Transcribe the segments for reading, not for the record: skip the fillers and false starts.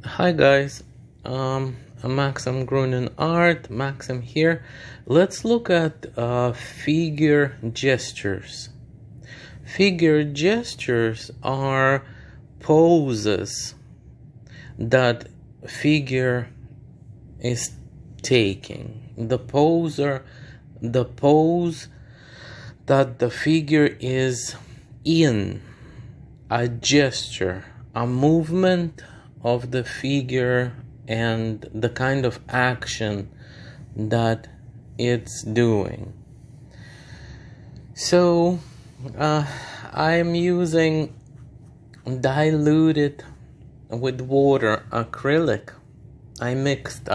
Hi guys, I'm Maxim Grunin Art, Maxim here. Let's look at figure gestures. Figure gestures are poses that figure is taking. The pose that the figure is in, a gesture, a movement of the figure and the kind of action that it's doing. So I'm using diluted with water acrylic. I mixed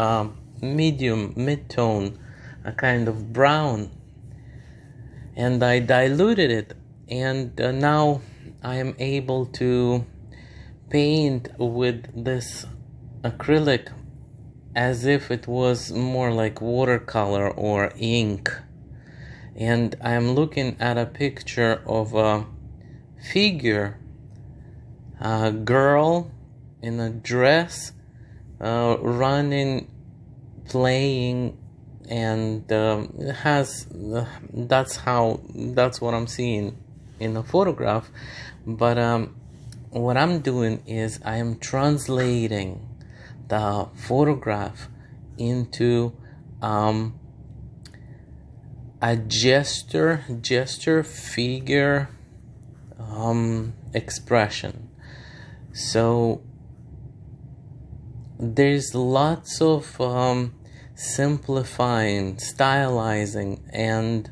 medium mid-tone, a kind of brown, and I diluted it, and now I am able to paint with this acrylic as if it was more like watercolor or ink. And I'm looking at a picture of a figure, a girl in a dress, running, playing, and that's what I'm seeing in the photograph. But what I'm doing is I am translating the photograph into a gesture figure expression. So there's lots of simplifying, stylizing, and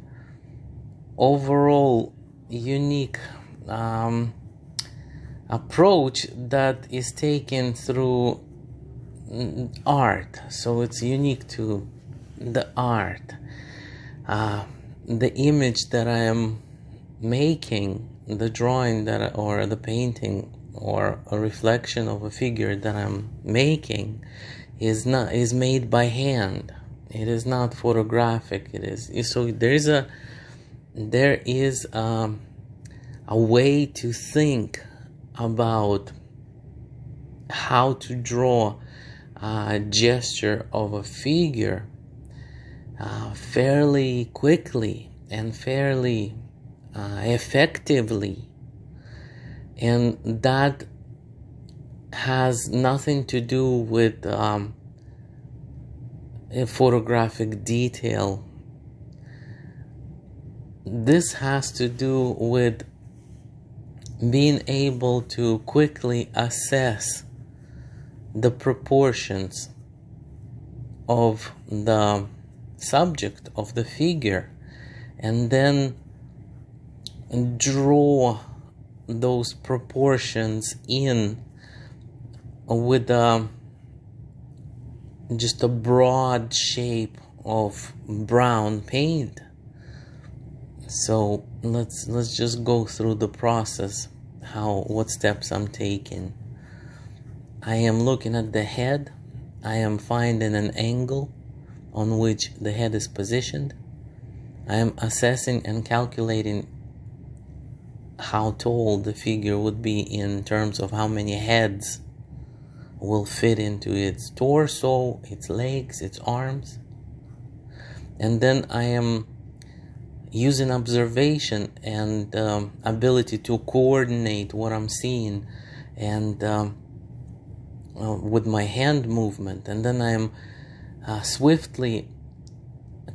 overall unique approach that is taken through art. So it's unique to the art. The image that I am making, the drawing or the painting or a reflection of a figure that I'm making is made by hand. It is not photographic. So there is a way to think about how to draw a gesture of a figure fairly quickly and fairly effectively, and that has nothing to do with a photographic detail. This has to do with being able to quickly assess the proportions of the subject, of the figure, and then draw those proportions in with just a broad shape of brown paint. So let's just go through the process, what steps I'm taking. I am looking at the head. I am finding an angle on which the head is positioned. I am assessing and calculating how tall the figure would be in terms of how many heads will fit into its torso, its legs, its arms. And then I am using observation and ability to coordinate what I'm seeing and with my hand movement. And then I'm swiftly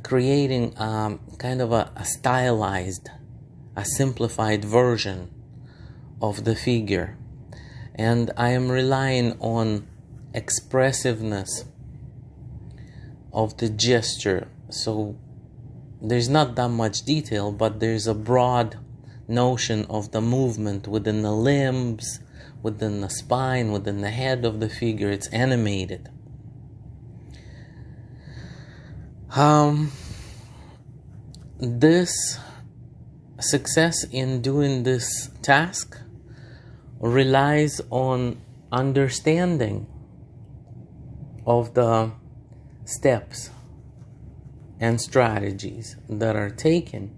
creating kind of a stylized, a simplified version of the figure. And I am relying on expressiveness of the gesture. So there's not that much detail, but there's a broad notion of the movement within the limbs, within the spine, within the head of the figure. It's animated. This success in doing this task relies on understanding of the steps and strategies that are taken,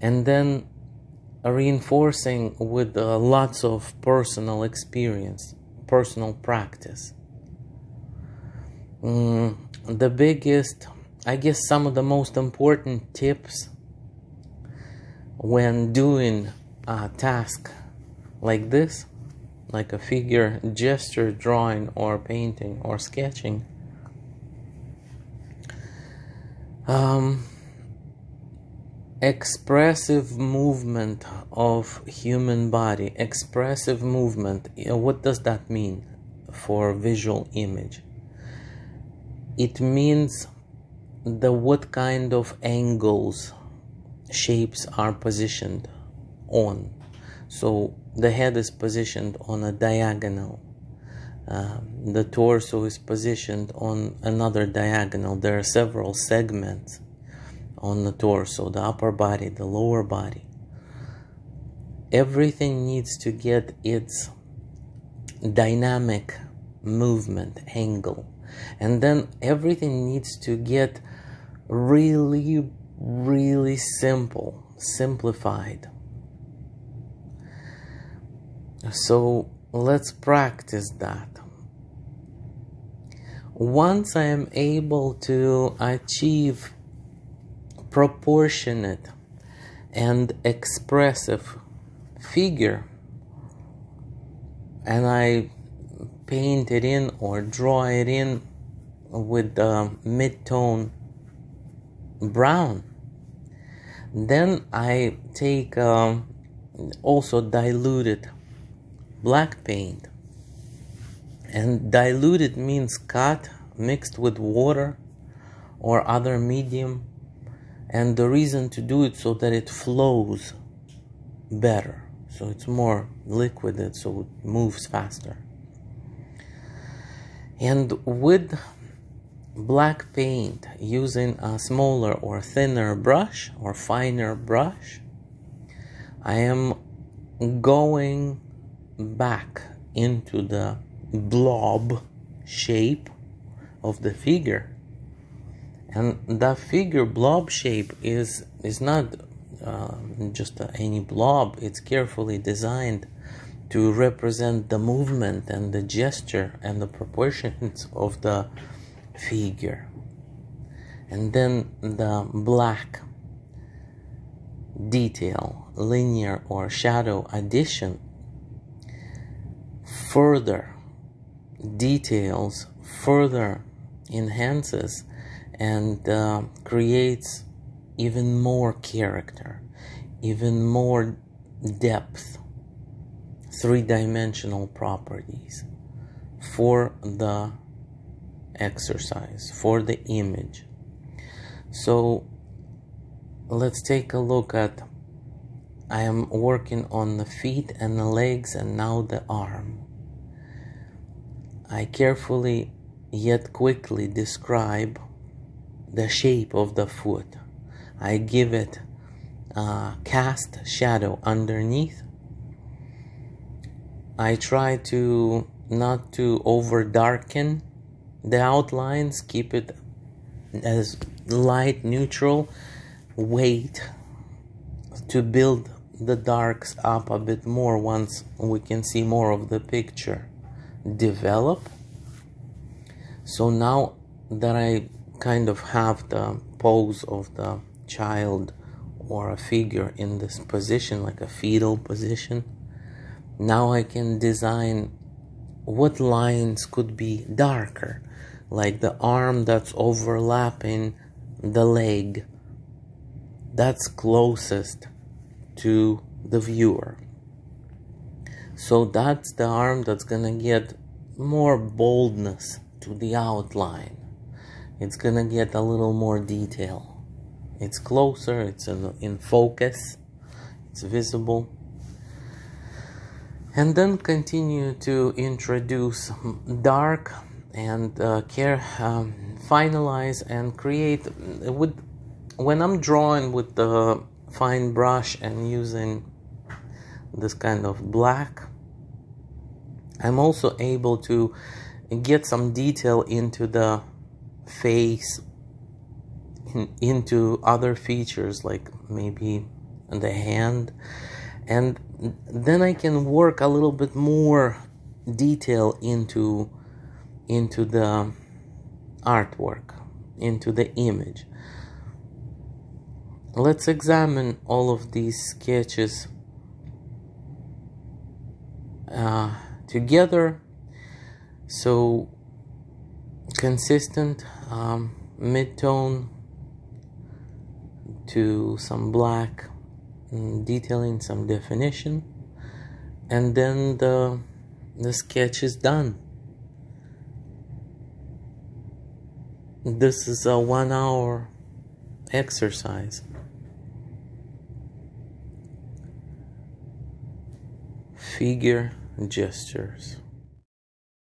and then reinforcing with lots of personal experience, personal practice. The biggest, I guess some of the most important tips when doing a task like this, like a figure gesture drawing or painting or sketching, expressive movement of human body. Expressive movement, what does that mean for visual image? It means what kind of angles shapes are positioned on. So the head is positioned on a diagonal. The torso is positioned on another diagonal. There are several segments on the torso, the upper body, the lower body. Everything needs to get its dynamic movement angle. And then everything needs to get really, really simplified. So let's practice that. Once I am able to achieve proportionate and expressive figure, and I paint it in or draw it in with the mid-tone brown, then I take also diluted black paint. And diluted means cut, mixed with water or other medium. And the reason to do it so that it flows better. So it's more liquid, so it moves faster. And with black paint, using a smaller or thinner brush or finer brush, I am going back into the blob shape of the figure. And the figure blob shape is not just any blob. It's carefully designed to represent the movement and the gesture and the proportions of the figure. And then the black detail, linear or shadow addition, further details, further enhances and creates even more character, even more depth, three-dimensional properties for the exercise, for the image. So let's take a look at, I am working on the feet and the legs and now the arm. I carefully yet quickly describe the shape of the foot. I give it a cast shadow underneath. I try to not to over darken the outlines, keep it as light, neutral, wait to build the darks up a bit more once we can see more of the picture develop. So now that I kind of have the pose of the child or a figure in this position, like a fetal position, now I can design what lines could be darker, like the arm that's overlapping the leg, that's closest to the viewer. So that's the arm that's gonna get more boldness to the outline. It's gonna get a little more detail. It's closer, it's in focus, it's visible. And then continue to introduce dark and finalize and create with, when I'm drawing with the fine brush and using this kind of black, I'm also able to get some detail into the face, into other features like maybe the hand, and then I can work a little bit more detail into the artwork, into the image. Let's examine all of these sketches together. So consistent mid-tone to some black, detailing, some definition, and then the sketch is done. This is a 1-hour exercise. Figure gestures.